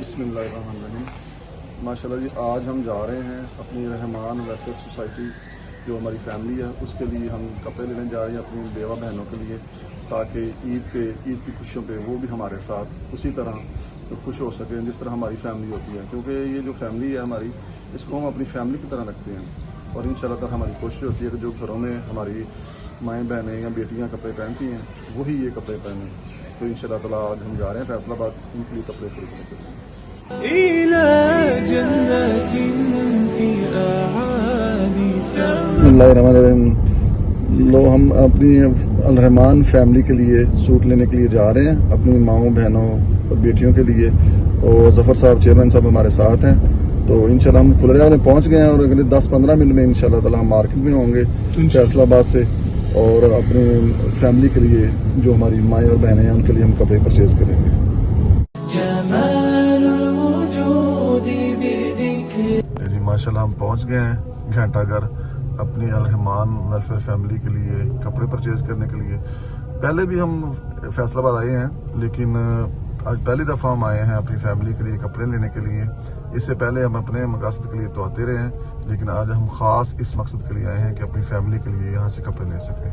बिस्मिल्लाहिर्रहमानिर्रहीम। माशाल्लाह जी, आज हम जा रहे हैं अपनी रहमान वेलफेयर सोसाइटी जो हमारी फैमिली है उसके लिए हम कपड़े लेने जा रहे हैं अपनी बेवा बहनों के लिए, ताकि ईद की खुशियों पे वो भी हमारे साथ उसी तरह खुश हो सकें जिस तरह हमारी फैमिली होती है। क्योंकि ये जो फैमिली है हमारी, इसको हम अपनी फैमिली की तरह रखते हैं और इंशाल्लाह ताला हमारी कोशिश होती है कि जो घरों में हमारी माएँ बहनें या बेटियाँ कपड़े पहनती हैं वही ये कपड़े पहने। तो इंशाल्लाह ताला आज हम जा रहे हैं फैसलाबाद उनके लिए कपड़े खरीदने के लिए। लो हम अपनी अलरहमान फैमिली के लिए सूट लेने के लिए जा रहे हैं, अपनी माओं बहनों और बेटियों के लिए। और जफर साहब चेयरमैन साहब हमारे साथ हैं, तो इंशाल्लाह हम खुलरिया में पहुंच गए हैं और अगले 10-15 मिनट में इंशाल्लाह ताला हम मार्केट में होंगे फैसलाबाद से, और अपनी फैमिली के लिए जो हमारी माएँ और बहनें हैं उनके लिए हम कपड़े परचेज करेंगे। जी माशाल्लाह हम पहुंच गए हैं घंटाघर अपनी अलरहमान वेलफेयर फैमिली के लिए कपड़े परचेज करने के लिए। पहले भी हम फैसलाबाद आए हैं, लेकिन आज पहली दफ़ा हम आए हैं अपनी फैमिली के लिए कपड़े लेने के लिए। इससे पहले हम अपने मकसद के लिए तो आते रहे हैं, लेकिन आज हम ख़ास इस मकसद के लिए आए हैं कि अपनी फैमिली के लिए यहाँ से कपड़े ले सकें।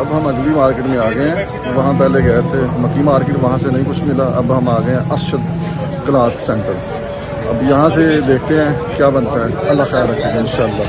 अब हम अगली मार्केट में आ गए हैं, वहाँ पहले गए थे मक्की मार्केट, वहाँ से नहीं कुछ मिला। अब हम आ गए हैं अरशद क्लॉथ सेंटर। अब यहाँ से देखते हैं क्या बनता है। अल्लाह खैर रखेगा इंशाल्लाह।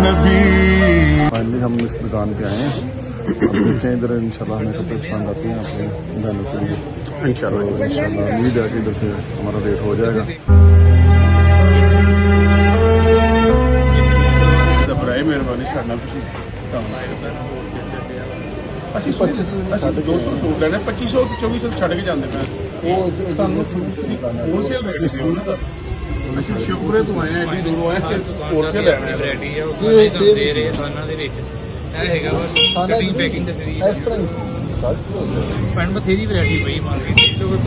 नबी। फाइनली हम इस दुकान पे आए हैं, देखें इधर इंशाल्लाह हमें कपड़े पसंद आते हैं अपने बहनों के लिए। इंशाल्लाह उम्मीद है कि इधर से हमारा रेट हो जाएगा। मेहरबानी ਅਸੀਂ 200 ਸੂਟ ਲੈਣੇ 2500 ਛੱਡ ਕੇ ਜਾਂਦੇ ਪਏ ਉਹ ਸਾਨੂੰ ਹੋਲਸੇਲ ਰੇਟ ਸੀ ਉਹਨਾਂ ਦਾ। ਅਸੀਂ ਸ਼ੁਕਰੇ ਤੋਂ ਆਏ ਐਡੀ ਦੂਰੋਂ ਆਏ ਹੋਲਸੇਲ ਲੈਣਾ ਹੈ ਵੈਰਾਈਟੀ ਹੈ ਉਹ ਦੇ ਰਹੇ ਸਾਨਾਂ ਦੇ ਵਿੱਚ ਇਹ ਹੈਗਾ ਵਾ ਕਟਿੰਗ ਪੈਕਿੰਗ ਤੇ ਫ੍ਰੀ ਇਸ ਤਰ੍ਹਾਂ ਹੀ ਪੈਣ ਬਥੇਰੀ ਵੈਰਾਈਟੀ ਪਈ ਮਾਰਕੀਟ ਵਿੱਚ।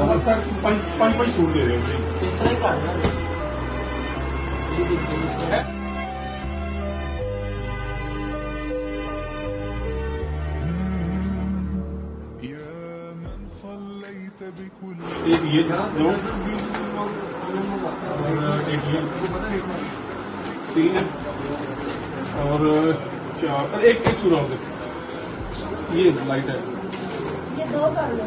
5 सर 5 सूट दे रहे हो इस तरह ही करना है। एक ये दो एक ये 3 और 4 एक सूट और ये लाइट है, ये 2 कर लो।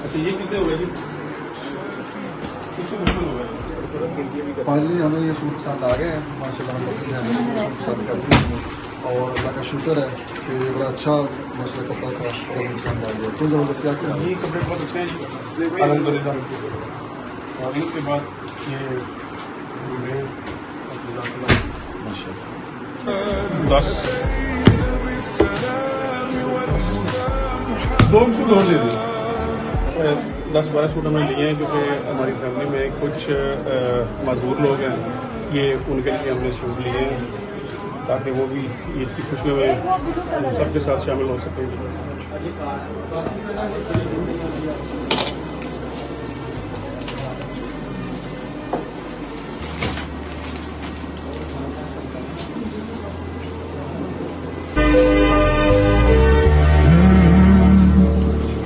अच्छा ये कितने हो गए जी? फाइनली हमें ये सूट पसंद आ गए हैं माशाल्लाह। हम अपनी फैमिली को सूट पसंद करते हैं और अल्लाह का शुक्र है कि बड़ा अच्छा मसला कपड़ा था और पसंद आ गया। तो जब क्या क्या ये कपड़े बहुत अच्छे हैं अल्हम्दुलिल्लाह। और इनके बाद ये माशाल्लाह 10 2 सूट और दे दो। 10-12 सूट हमने लिए हैं क्योंकि हमारी फैमिली में कुछ मजदूर लोग हैं, ये उनके लिए हमने सूट लिए हैं ताकि वो भी ईद की खुशियों में सबके साथ शामिल हो सकेंगे।